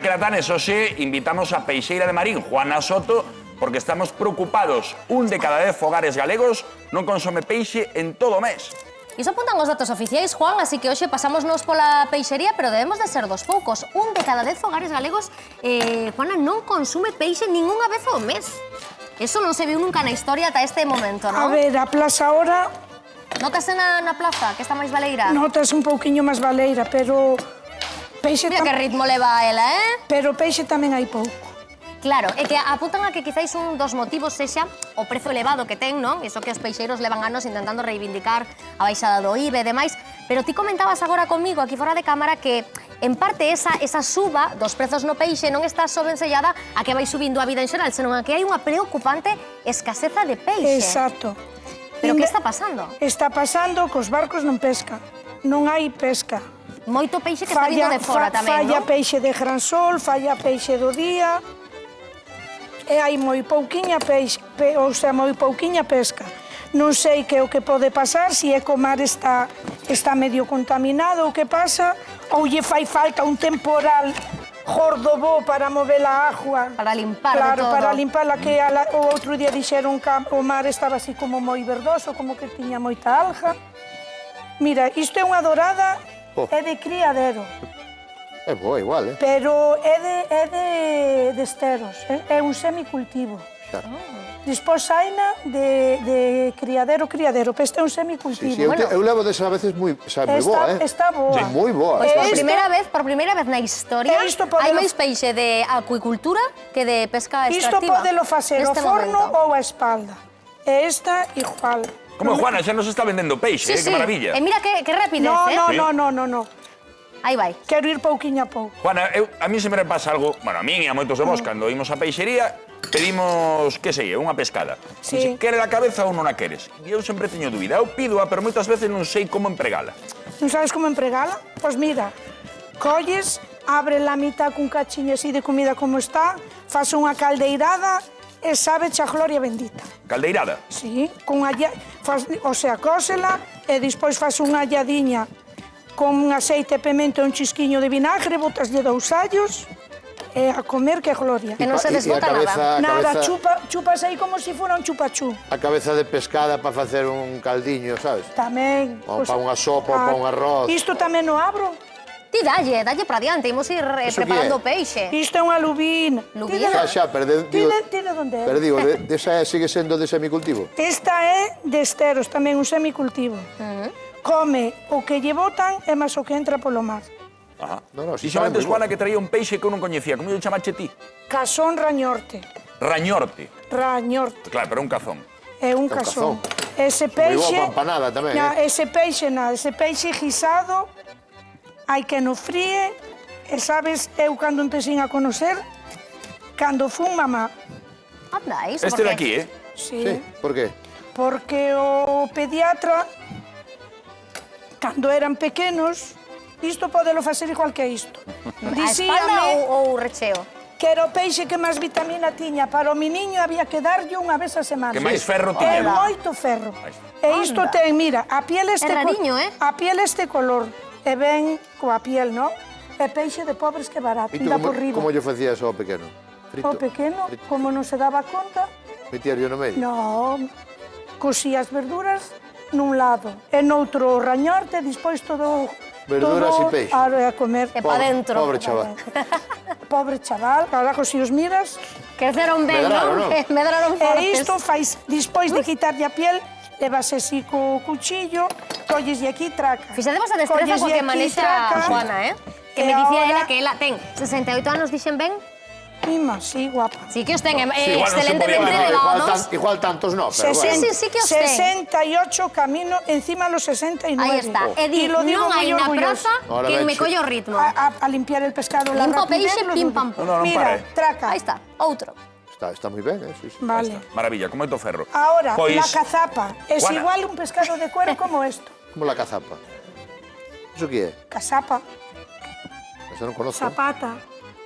queratanes, hoxe invitamos a peixeira de Marín, Juana Soto, porque estamos preocupados. Un de cada 10 fogares galegos non consome peixe en todo o mes. Iso apuntan os datos oficiais, Juan, así que hoxe pasámonos pola peixería, pero debemos de ser dos poucos. Un de cada 10 fogares galegos, Juana, non consume peixe ningunha vez ao mes. Eso non se viu nunca na historia ata este momento, non? A ver, a plaza ahora... Notase na plaza, que está máis baleira? Notas un pouquiño máis baleira, pero... Peixe Mira que ritmo leva ela, Pero peixe tamén hai pouco. Claro, é que apuntan a que quizáis un dos motivos sexa o prezo elevado que ten, non? Iso que os peixeiros levan anos intentando reivindicar a baixada do IVA e demais. Pero ti comentabas agora comigo, aquí fora de cámara, que en parte esa suba dos prezos no peixe non está só ensellada a que vai subindo a vida en xeral, senón a que hai unha preocupante escaseza de peixe. Exacto. Pero que está pasando? Está pasando que os barcos non pescan. Non hai pesca. Moito peixe que está vindo de fora tamén, non? Falla peixe de gran sol, falla peixe do día... E hai moi pouquiña peixe, ou sea, moi pouquiña pesca. Non sei que é o que pode pasar, se é que o mar está medio contaminado ou que pasa, ou lle fai falta un temporal gordo para mover a agua. Para limpar claro, todo. Para limparla, que o outro día dixeron que o mar estaba así como moi verdoso, como que tiña moita alga. Mira, isto é unha dorada, é de criadero. É boa igual, Pero é de esteros, é un semicultivo. Despois haina de criadero, pero este é un semicultivo. Sí, eu levo desa veces moi boa, Está boa. Sí, moi boa. Pois por primeira vez na historia hai máis peixe de acuicultura que de pesca extractiva. Isto podelo facer ao forno ou á espalda. E esta igual. Como Juana, xa nos está vendendo peixe, que maravilla. E mira que rapidez, No. Aí vai. Quero ir pouquiño a pouco. Juana, a mí sempre pasa algo, bueno, a min e a moitos de vos, cando imos á peixería, pedimos, que sei, unha pescada. Sí. Quere a cabeza ou non a queres? E eu sempre teño dúbida. Eu pídoa, pero moitas veces non sei como empregala. Non sabes como empregala? Pois mira, colles, abre la mitad cun cachiño así de comida como está, faz unha caldeirada e sabe a gloria bendita. Caldeirada? Sí, o sea, cósela e despois faz unha alladiña con un aceite, pemento e un chisquiño de vinagre, botaslle 2 allos e a comer que gloria. Que non se desbota nada. Nada, chupas aí como se fora un chupachú. A cabeza de pescada para facer un caldiño, sabes? Tamén. Ou para unha sopa, ou para un arroz. Isto tamén no abro. Ti dalle para diante, imos ir preparando o peixe. Isto é unha lubín. Lubín? Xa, perdido. Tira onde é. Perdido, desa sigue sendo de semicultivo? Esta é de esteros, tamén un semicultivo. Come o que lle botan e máis o que entra polo mar. Ajá. Dixo antes, Juana, que traía un peixe que eu non coñecía. Como lle chamache ti? Casón rañorte. Rañorte. Rañorte. Claro, pero un cazón. É un casón. Ese peixe... Moi boa empanada tamén, Ese peixe guisado, hai que no fríe, e sabes, eu cando empecín a conocer, cando fun mamá. Anda, iso Este de aquí, Sí. Por qué? Porque o pediatra, cando eran pequenos, isto podelo facer igual que isto. A espalda ou recheo? Que era o peixe que máis vitamina tiña. Para o miniño había que darlle unha vez a semana. Que máis ferro tiña. É moito ferro. E isto ten, mira, a piel este... É rariño, A piel este color. E ven coa piel, non? É peixe de pobres que barato. E tú como lle facías ao pequeno? Frito? O pequeno, como non se daba conta... Metías no medio? Non. Cosía as verduras nun lado. E noutro rañorte, despois todo... Verduras e peixe. A comer. E pa dentro. Pobre chaval. Pobre chaval, carajo, se os miras... Creceron ben, non? Medraron fortes. E isto fais, despois de quitarlle a piel, levas así co cuchillo, colleslle aquí, traca. Fixademos a destreza coa que manexa Juana, Que me dicía ela que ela ten 68 anos, dixen ben? Mima, sí, guapa. Sí que os ten, excelentemente elevados. Igual tantos no, pero bueno. Sí que os ten. 68 camino encima los 69. Aí está. E di, non hai na praza que me collo o ritmo. A limpiar el pescado, la limpo rapidez. Peixe, pim pam pum. Mira, traca. Aí está, outro. Está moi ben, sí. Vale. Maravilla, con moito ferro. Ahora, la cazapa. Es igual un pescado de cuero como esto. Como la cazapa. Iso que é? Cazapa. Eso non conozco. Zapata.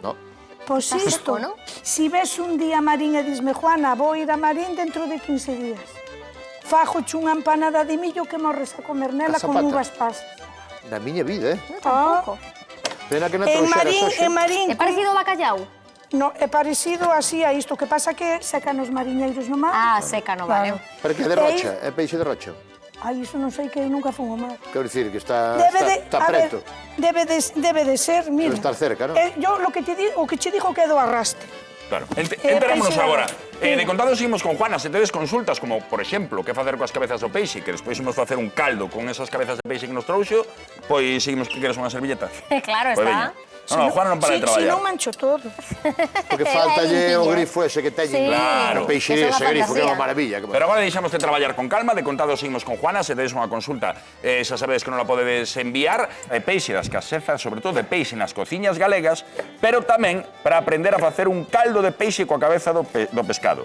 No. Pois isto, si ves un día Marín e disme, Juana, vou ir a Marín dentro de 15 días. Fajoche unha empanada de millo que morres a comer nela con uvas pasas. Na miña vida, Non tampouco. Pena que non trouxeras hoxe. En Marín... É parecido ao bacallau? No, é parecido así a isto, que pasa que secan os mariñeiros no mar. Ah, seca, no vale. Pero que é de rocha, é peixe de rocha. Ai, iso non sei, que eu nunca fun ao mar. Quero dicir que está A ver, preto. debe de ser, mira. Debe estar cerca, non? Yo o que che digo que é do arraste. Claro. Enterémonos peixe agora. de- De contado seguimos con Juana. Se tedes consultas, como, por exemplo, que facer coas cabezas do peixe, que despois imos facer un caldo con esas cabezas de peixe que nos trouxo, pois seguimos que queres unha servilleta. Claro, Pois está. veña. No, Juana non para de Si traballar. non mancho todo. Porque Ela é faltalle o limpilla. grifo ese que teñen. Sí. Claro. A peixería Esa é ese unha grifo, que é unha fantasía. maravilla. Pero agora deixamos de traballar con calma, de contado seguimos con Juana, se tedes unha consulta, xa sabedes que non la podedes enviar, peixe das casezas, sobre todo de peixe nas cociñas galegas, pero tamén para aprender a facer un caldo de peixe coa cabeza do pescado.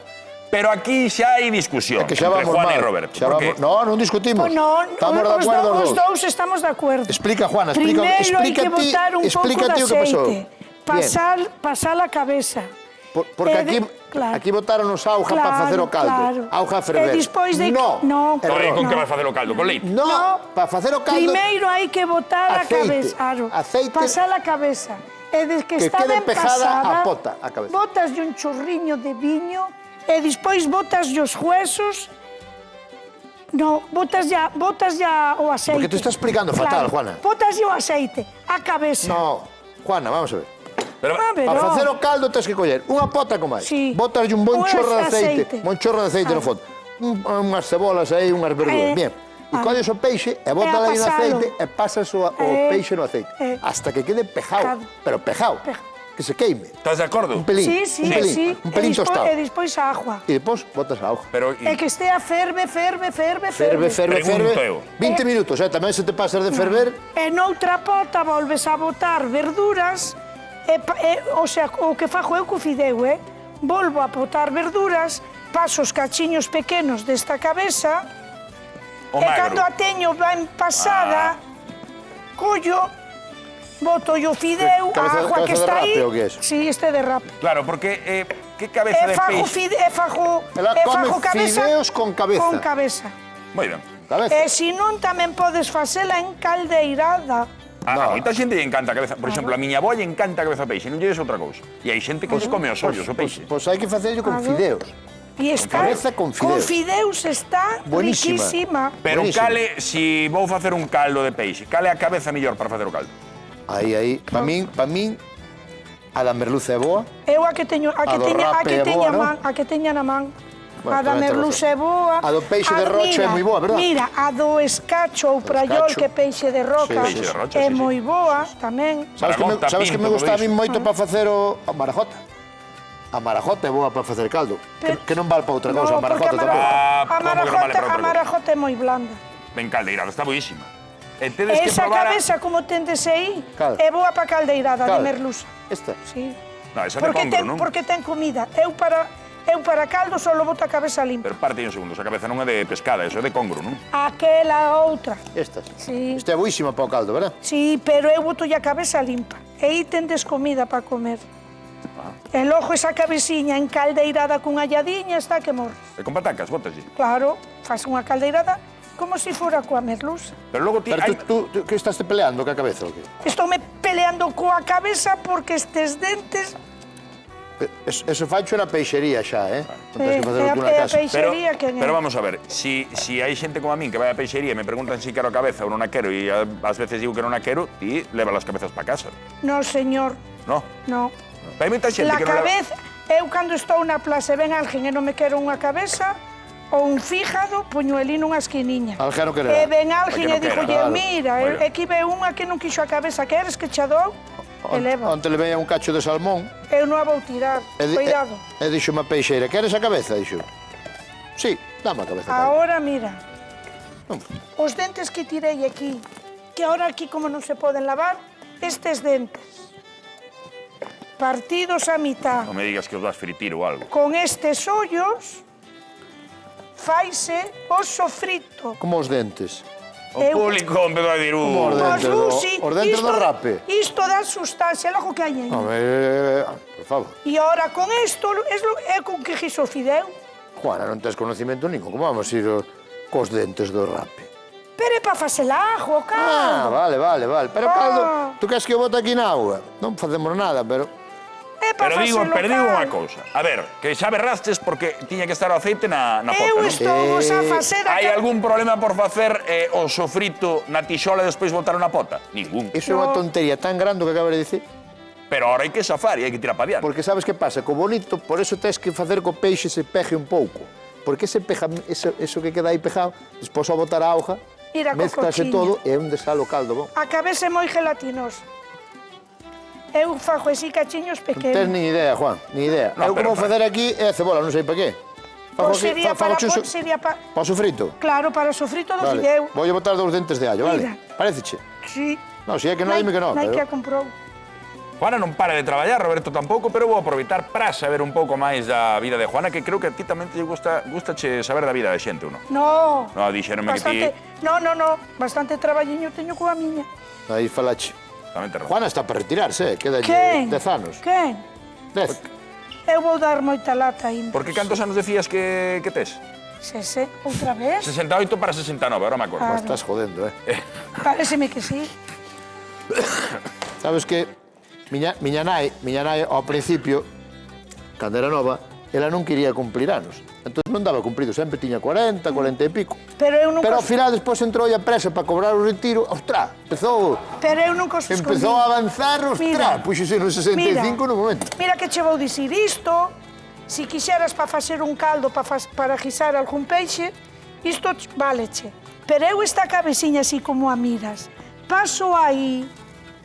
Pero aquí xa hai discusión É que xa entre vamos Juana mal. e Roberto. Xa Por qué? vamos... No, non discutimos. Pois non, Estamos de acuerdo os os dous. dous estamos de acordo. Explica, Juana, explica, Primeiro hai que botar un pouco de explícate o que pasou. aceite. Pasar a cabeza. Porque claro. aquí botaron os auga para facer o caldo. Claro. Auga a ferver. E despois de... No. No. Oye, con No. que vai facer o caldo? Con leite? No, para facer o caldo... Primeiro hai que botar Aceite. a cabeza. Aceite. Pasar a cabeza. E desde que Que está quede ben pejada pasada, a pota, a cabeza. botas un chorriño de viño e despois botas os huesos. No, botas ya o aceite. Porque tú estás explicando fatal, Juana. Botas o aceite, a cabeza. No, Juana, vamos a ver. Pero, Para facer o caldo tens que coller unha pota con máis. Sí. Botas un bon Unhas chorro de aceite. aceite. Bon chorro de aceite no fondo. Unhas cebolas aí, unhas verduras. Bien. E colles o peixe e botas aí no pasalo. aceite e pasas o peixe no aceite. Hasta que quede pejao. Pero pejao. Que se queime. estás de acordo? Un pelín. Sí, un pelín. sí. Un pelín tostado. E despois a agua. E depois botas a auga. Pero, E que estea ferve. Ferve. Pregunto eu. 20 minutos, tamén se te pasas de ferver. E noutra pota volves a botar verduras, o sea, o que fajo eu co fideu, volvo a botar verduras, paso os cachiños pequenos desta cabeza, o e magro. cando a teño ben pasada, collo, boto o fideu, Cabeza- a agua que cabeza de está aí. rape ou que es? Sí, este de rape. Claro, porque que cabeza E de fajo peixe... Ela come cabeza fideos con cabeza. Con cabeza. Moi ben. Cabeza. E se non tamén podes facela en caldeirada. A moita xente lle encanta a cabeza. Por exemplo, a miña avó lle encanta a cabeza de peixe, non lle des outra cousa. E hai xente que se come os ollos, o peixe. Pois hai que facerlo con fideos. E está cabeza con fideos. Con fideus está Buenísima. riquísima. Pero Buenísimo. cale, si vou facer un caldo de peixe, cale a cabeza mellor para facer o caldo? Aí, para min, a da merluza é boa. Eu a que teño, A do rape é boa, non? a que teña na man. Bueno, A da tamén tes merluza é boa. A do peixe de rocha é moi boa, verdad? Mira, a do escacho ou praiol, escacho. que é peixe de roca, Sí, Peixe de rocha, é sí, sí. moi boa tamén. Marajota, Sabes que me pinto, gusta a todo mí iso. moito para facer a marajota? A marajota é boa para facer caldo. Pero- Que non vale para outra cousa, a porque marajota tampouco. Ah, a como que non vale para outra cousa? marajota é moi blanda. Ben caldeirada, está boísima. E tedes que Esa probar... cabeza, como tendes aí, Cal? é boa para caldeirada, Cal? de merluza. Esta. Sí. No, esa de congro, non? Porque ten comida. Eu para caldo só boto a cabeza limpa. Pero parte un segundo, esa cabeza non é de pescada, eso é de congro, non? Aquela outra. Estas. Sí. Esta é boísima para o caldo, verdad? Sí, pero eu boto a cabeza limpa. E aí tendes comida para comer. E logo esa cabeciña encaldeirada cunha alladiña está que morres. E con patacas, botas, sí. Claro, faz unha caldeirada como se fora coa merluza. Pero logo ti... Pero hai- tú que estás te peleando ca cabeza ou que? Estoume peleando coa cabeza porque estes dentes... Eso facho na peixería xa, Non tens que facelo tú na a casa. peixería que... Pero vamos a ver, si hai xente como a min que vai á peixería e me preguntan si quero a cabeza ou non a quero e ás veces digo que non a quero, ti leva as cabezas para casa, No, señor, no? no. Pero hai moita xente La que non leva... cabeza... Eu cando estou na plaza e ven alguén e non me quero unha cabeza ou un fígado, poño elí nunha esquiniña. Alguén non quere E dar. ven alguén Porque e non dixo, quere, claro. mira, Moi ben. é que ve unha que non quixo a cabeza, queres que che dou? E leva. Onte le veía un cacho de salmón Eu non a vou tirar, cuidado. e dixo unha peixeira, queres a cabeza? Dixo. Sí, dame a cabeza. Ahora, mira, os dentes que tirei aquí, que ahora aquí como non se poden lavar, estes dentes, partidos a mitad, Non me digas que os vas fritir ou algo. con estes ollos, faise o sofrito. Como os dentes. O público empezou a dir... Como os dentes do- os dentes do rape. Isto dá sustancia, logo que hai aí. Por favor. E ahora con isto, é con que giso fideu. Juana, non tes conocimiento ningún. Como vamos a ir cos dentes do rape? Pero é para facer ajo, o Ah, caldo. vale. Pero o caldo, tú queres que eu bote aquí na auga? Non facemos nada, pero... É para Pero digo, facer o perdigo unha caldo. cousa. A ver, que xa berrastes porque tiña que estar o aceite na Eu pota, non? estou vos a facer... Hai algún problema por facer o sofrito na tixola e despois botar na pota? Ningún. Iso é unha tontería tan grande que acabas de dicir. Pero ahora hai que safar e hai que tirar pa diante. Porque sabes que pasa? Co bonito, por eso tens que facer co peixe se peje un pouco. Porque eso que queda aí pejado, despois ao botar a auga, Mira, co mezclase cochiña. todo e é onde sale o caldo bon. A cabeza é moi gelatinosa. Eu fago así cachiños Non tens pequenos. nin idea, Juan, nin idea. No, Eu pero- como facer aquí é a cebola, non sei para qué. Fago Pois sería para... sería para... Pa sofrito. Claro, para o sofrito do Vale. fideu. Vou botar 2 dentes de allo, vale? Mira. Paréceche? Sí. Non, si é que non, dime que non. Nai que a Pero... comprou. Juana non para de traballar, Roberto tampouco, pero vou aproveitar para saber un pouco máis da vida de Juana, que creo que a ti tamén te gustache saber da vida de xente, ou non? No. No, dixeronme que ti... No. Bastante traballiño teño coa miña. Aí falache. Tamén te razón. Juana está para retirarse, queda Quen? 10 anos. Quen? 10. Eu vou dar moita lata ainda. Porque cantos anos decías que tes? Outra vez? 68 para 69, ahora me acordo. Ah. Estás jodendo, Pareceme que sí. Sabes que miña nai ao principio, cando era nova, ela non quería cumplir anos. Entón non daba cumprido, sempre tiña 40, 40 e pico. Pero eu nunca... Pero ao final, despois entrou a presa para cobrar o retiro, ostras, empezou Pero eu nunca os escondí. a avanzar, ostras, puxose no 65 no momento. Mira que che vou dicir isto. Si quixeras para facer un caldo para guisar algún peixe, isto váleche. Pero eu esta cabeciña así como a miras, paso aí,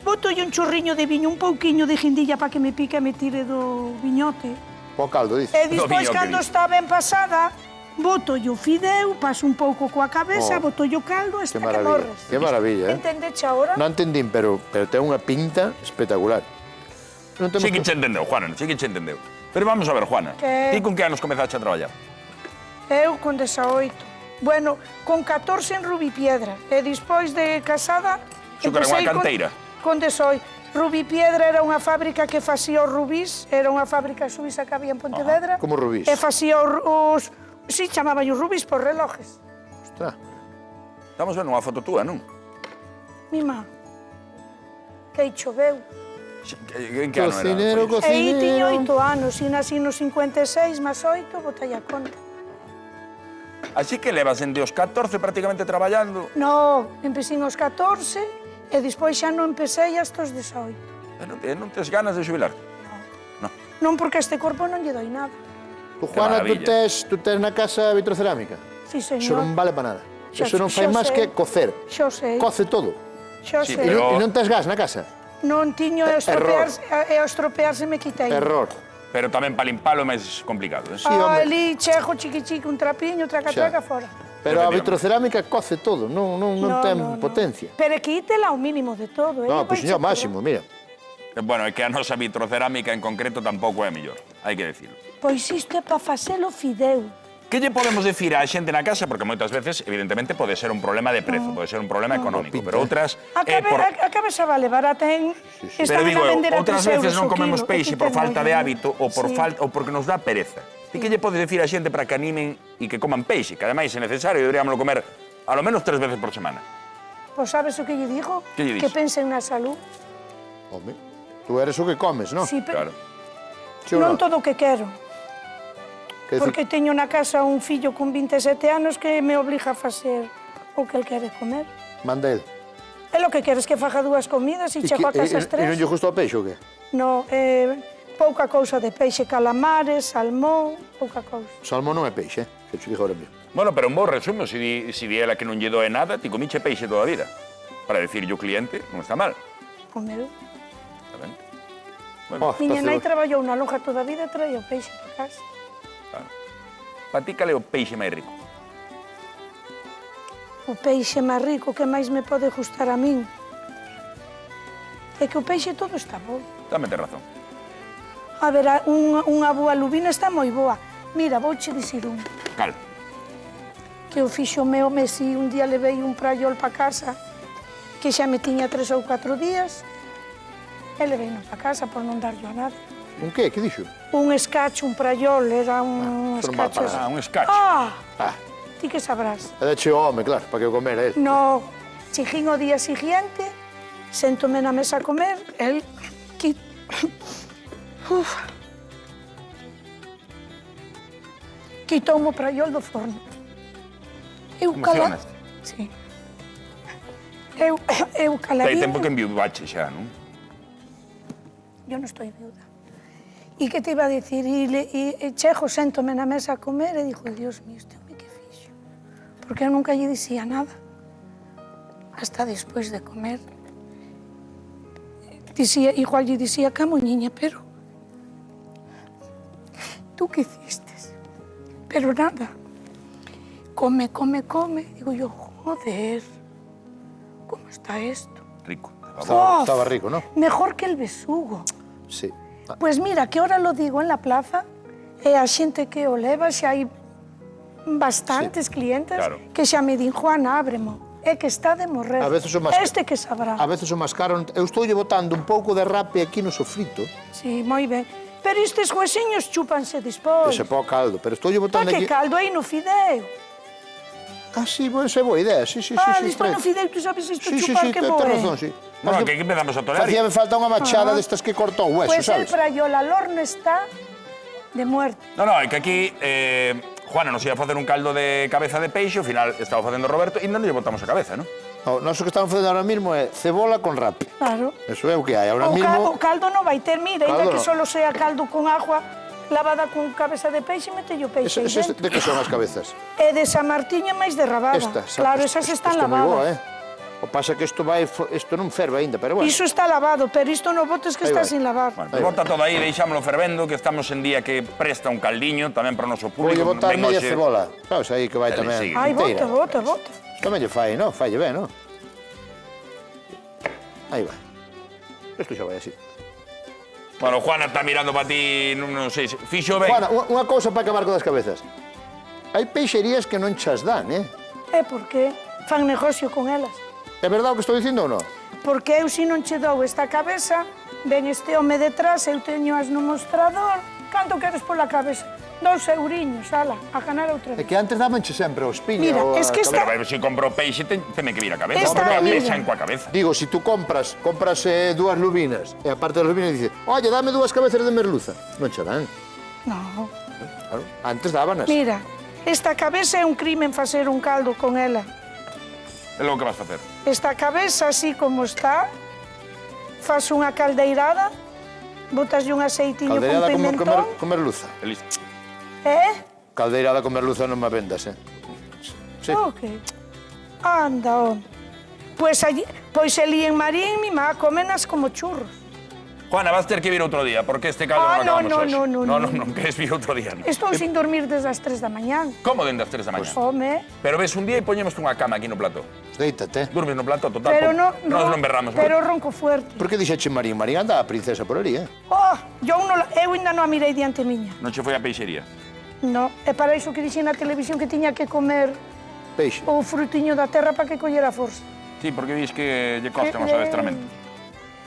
botolle un churriño de viño, un pouquiño de guindilla para que me pique e me tire do viñote. O caldo, dice. E despois, viño, cando querido. está ben pasada, botolle o fideu, paso un pouco coa cabeza, botolle o caldo hasta que maravilla, morres. que maravilla, Entendeche agora? Non entendín, pero ten unha pinta espectacular. Non temos Sí que che entendeu, Juana, sí que che entendeu. Pero vamos a ver, Juana, Que? ti con que anos comezaste a traballar? Eu con 18. Bueno, con 14 en Rubipiedra. E despois de casada... Iso que era unha empecei canteira. Con 18. Rubipiedra era unha fábrica que facía os rubís. Era unha fábrica suiza que había en Pontevedra. Como rubís? E facía os... Sí, chamaban os rubís por relojes. Ostras. Estamos vendo unha foto túa, non? Mima, que choveu. En que ano era? Cocinero, Pois? E aí tiño cocinero... 8 anos. E nací no 56 máis 8, botei a conta. Así que levas dende os 14 prácticamente traballando. No, empecé aos 14 e despois xa non empecé hasta os 18. E non tes ganas de xubilarte? Non porque a este corpo non lle doi nada. Tu, Juana, tú maravilla. tes na casa vitrocerámica? Sí, Eso señor. non vale para nada. Xa- Eso non fai xa máis sei. que cocer. Xo sei, Coce todo. xo Sí, sei. pero- E non tes gas na casa? Non tiño e ao estropearse me quitei. Error. Pero tamén para limpalo é máis complicado. Sí, hombre. Ali, chejo, chiqui, un trapiño, traca, Xa. fora. Pero a Efectivamente. vitrocerámica coce todo, non ten potencia. Pero quítela ao mínimo de todo, Non, pois Vai señor, che máximo, mira. Bueno, é que a nosa vitrocerámica en concreto tampouco é a mellor, hai que decirlo. Pois isto é para facelo fideu. Que lle podemos decir á xente na casa? Porque moitas veces, evidentemente, pode ser un problema de prezo, pode ser un problema económico, pinta, pero outras... A cabeza vale barata, Pero Estaban digo, a vender a outras 3 veces euros non o comemos kilo, peixe e por ten falta moi de ben. hábito ou ou porque nos dá pereza. Ti que lle podes decir á xente para que animen e que coman peixe, que ademais é necesario, deberíamoslo comer a lo menos 3 veces por semana. Pois sabes o que lle digo? Que lle Que dis? pensen na salud. Home, tú eres o que comes, non? Sí, Claro. Sí ou non non? todo o que quero. Que decir- Porque teño na casa un fillo con 27 anos que me obliga a facer o que el quere comer. Manda el. É lo que queres que faja 2 comidas e chego a casa as E non 3. lle gusta o peixe ou que? No, pouca cousa de peixe, calamares, salmón, pouca cousa. Salmón non é peixe, que te digo ahora mesmo. Bueno, pero un bo resumo, si di ela que non lle doe nada, ti comiche peixe toda a vida. Para decirlle ao cliente, non está mal. O meu. Está ben? Oh, Miña está nai cebo- traballou na lonja toda a vida e traía o peixe para casa. Claro. Para ti, cal é o peixe máis rico? O peixe máis rico que máis me pode gustar a min é que o peixe todo está bo. Dame te razón. A ver, unha boa lubina está moi boa. Mira, vouche dicir un. Cal? Que o fixo meu Messi, un día levei un praiol para casa que xa me tiña 3 ou 4 días e levei no para casa por non darlle a nada. Un que? Que dixo? Un escacho, un praiol, era un eso non vale escacho. para Ah, un scotch. Ah, Ah, ti que sabrás. E dache o home, claro, para que o comera él. No, chigín o día siguiente, séntome na mesa a comer, el... Quitoume o praiol do forno. Emocionaste? Sí. Eu caladinha... Hai tempo que enviudache xa, non? Yo non estou viuda. E que te iba a dicir? E chego, séntome na mesa a comer e digo, Dios mío, este home que fixo. Porque eu nunca lle dicía nada. Hasta despois de comer. Igual lle dicía Camuñiña, pero... Tú que hiciste? Pero nada. Come. Digo yo, joder, ¿cómo está esto? Rico. Estaba rico, ¿no? Mejor que el besugo. Sí. Pues mira, que ahora lo digo en la plaza, e a xente que o leva, xa hai bastantes clientes que xa me din, Juana, ábremo, é que está de morrer. A veces o más... Este que sabrá. A veces o mascaron... Eu estou lle botando un pouco de rape aquí no sofrito. Sí, moi ben. Pero estes huesiños chúpanse despois. Ese pó caldo, pero estou lle botando Que aquí... caldo aí no fideo. Ah, sí, bueno, esa é boa idea, sí. Despois no fideo, tú sabes isto chupar que ten bo razón, sí. Bueno, que aquí empezamos a tolerar. Facíame falta unha machada destas que corta o hueso, Pues el sabes? praiol al horno está de muerte. No, é que aquí Juana nos iba a facer un caldo de cabeza de peixe, ao final estaba facendo Roberto e non lle botamos a cabeza, non? O noso que estamos facendo ahora mismo é cebola con rape. Claro. Eso é o que hai ahora mismo. O caldo non vai ter, mira, ainda Caldo que no. solo sea caldo con agua lavada con cabeza de peixe, metello peixe aí dentro. De que son as cabezas? E de San Martiño é máis de rabada. Claro, esas están Isto é moi boa, lavadas. O pasa que isto non ferve aínda, pero bueno. Iso está lavado, pero isto no botes que Aí está vai. sin lavar. Bueno, pues bota todo aí, deixámoslo fervendo, que estamos en día que presta un caldiño, tamén para o noso Vou público. botar Ben media hoxe- cebola. Sabes, aí que vai Dale, tamén. sigue. Ai, inteira. bota. Tamén lle fai, non? Falle ben, non? Aí vai. Isto xa vai así. Bueno, Juana está mirando para ti, non sei, fixo ben. Juana, unha cousa para acabar con as cabezas. Hai peixerías que non chas dan, É porque fan negocio con elas. É verdade o que estou dicindo ou non? Porque eu, se non che dou esta cabeza, ven este home detrás, eu teño as no mostrador. Canto queres pola cabeza? 2 euriños, ala, a ganar outra É vez. que antes dabanche sempre o espiña Mira, ou a es que cabeza. Pero se compro peixe, teme que vir a cabeza. Esta Porque a mira. peixe coa cabeza. Digo, se tú compras dúas lubinas e aparte das lubinas dices, oye, dame 2 cabezas de merluza. Non che dan. No. Claro. Antes dábanas. Mira, esta cabeza é un crimen facer un caldo con ela. É logo que vas facer. Esta cabeza, así como está, faz unha caldeirada, botaslle un aceitiño con Caldeirada pimentón. con merluza. É listo. Caldeirada con merluza non me vendas, Sí. Ok. Anda, home. Pois ali en Marín, mi má, comenas como churros. Juana, vas ter que vir outro día, porque este caldo Ah, non acabamos hoxe. no. Non, queres vir outro día, non. Estou sin dormir desde as 3 da mañán. Como dende as 3 da mañá? Home, Pero ves un día e poñemos unha cama aquí no plató. Deítate. Durmes no plató, total. pero Nos non berramos. pero ronco fuerte. Por que dixeche Marín? Marín anda a princesa por ali, Oh, eu ainda non a mirei diante miña. Non che foi a peixería. No, é para iso que dixen na televisión que tiña que comer Peixe. o frutiño da terra para que collera forza. Sí, porque dis que lle costa Que- nos adestramentos.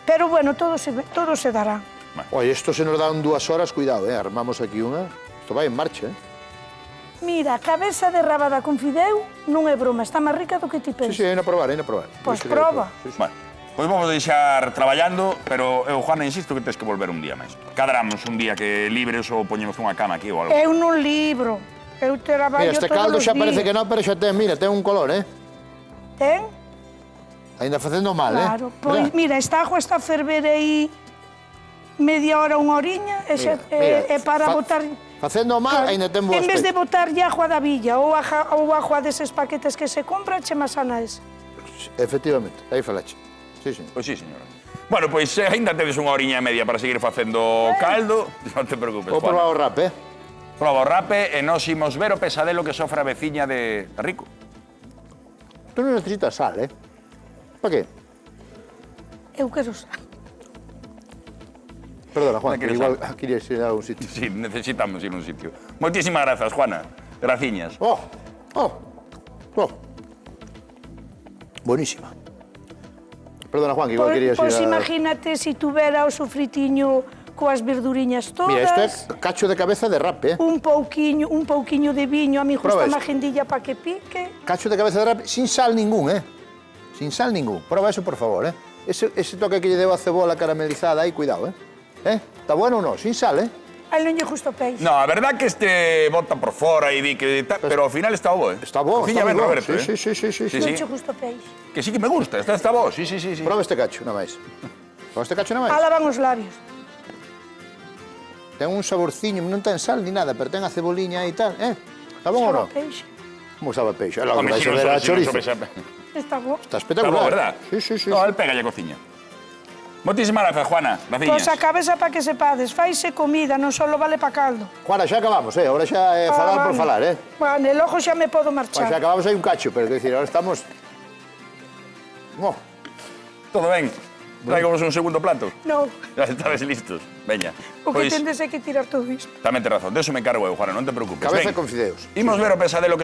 Pero bueno, todo se dará. Oye, isto se nos dan 2 horas, cuidado, armamos aquí unha. Isto vai en marcha, Mira, cabeza de rabada con fideu non é broma, está máis rica do que ti Sí, pensas. hai na probar, Pois Isto que proba. Sí, sí. Bueno, pois vamos deixar traballando, pero eu, Juana, insisto que tens que volver un día máis. Cadramos un día que libres ou poñemos unha cama aquí ou algo. Eu non libro, eu traballo Mira, este todos caldo os xa parece días. que non, pero xa ten, mira, ten un color, Ten? Ainda facendo mal, Claro, pois mira, esta agua está a ferver aí media hora, unha horiña, e é para botar... Facendo mal, aínda ten bo En vez de aspecto. botarlle agua da villa ou agua deses paquetes que se compra, che máis sana esa. Efectivamente, aí falache. Sí, sí. Pois sí, señora. Bueno, pois ainda tedes unha horiña e media para seguir facendo caldo. Non te preocupes, Vou probar o rap, Proba o rape e nos imos ver o pesadelo que sofre a veciña de Rico. Tú non necesitas sal, Para que? Eu quero sal. Perdona, Juan, Non que queres igual sal? querías ir a un sitio. Sí, necesitamos ir a un sitio. Moitísimas grazas, Juana. Graciñas. Oh. Buenísima. Perdona, Juan, que igual querías ir Pois a... imagínate se tuvera o sofritiño coas verduriñas todas. Mira, isto é cacho de cabeza de rape, Un pouquiño de viño, a mí justo Proba má isto. guindilla para que pique. Cacho de cabeza de rape, sin sal ningún, Sin sal ningún. Proba eso, por favor, Ese toque que lle deu a cebola caramelizada aí, cuidado, Está bueno ou non? Sin sal, Aí non lle justo peixe. No, a verdad que este bota por fora e di que tal, pero ao final está bo, Está bo, Cociña está ben, moi bo. Roberto, Sí, sí, sí, sí. Sí, Non sí. lle justo peixe. Que sí que me gusta, está bo, sí. Proba este cacho, nada máis. Proba este cacho, nada máis. Alaban os labios. Ten un saborciño, non ten sal ni nada, pero ten a ceboliña aí e tal, Está bon ou non? Peixe. Como sabe peixe? Logo Home, vai si non saber a sobe, chorizo. Está bo. Está Está espectacular. bo, verdad? Sí. No, el pega a cociña. Moitísimas grazas, Juana. Graciñas. Pois a cabeza para que sepades, faise comida, non só vale pa caldo. Juana, xa acabamos, Ahora xa é falar por vale. falar, Bueno, el ojo xa me podo Pois xa marchar. acabamos aí un cacho, pero quer dicir, ahora estamos... Todo ben. Traigamos un segundo plato. Non, Ya estabes listos. Veña. o que Pois, tendes é que tirar todo isto. tamén te razón. De eso me encargo eu, Juana, non te preocupes. Cabeza Ben. con fideos. Imos ver o pesadelo que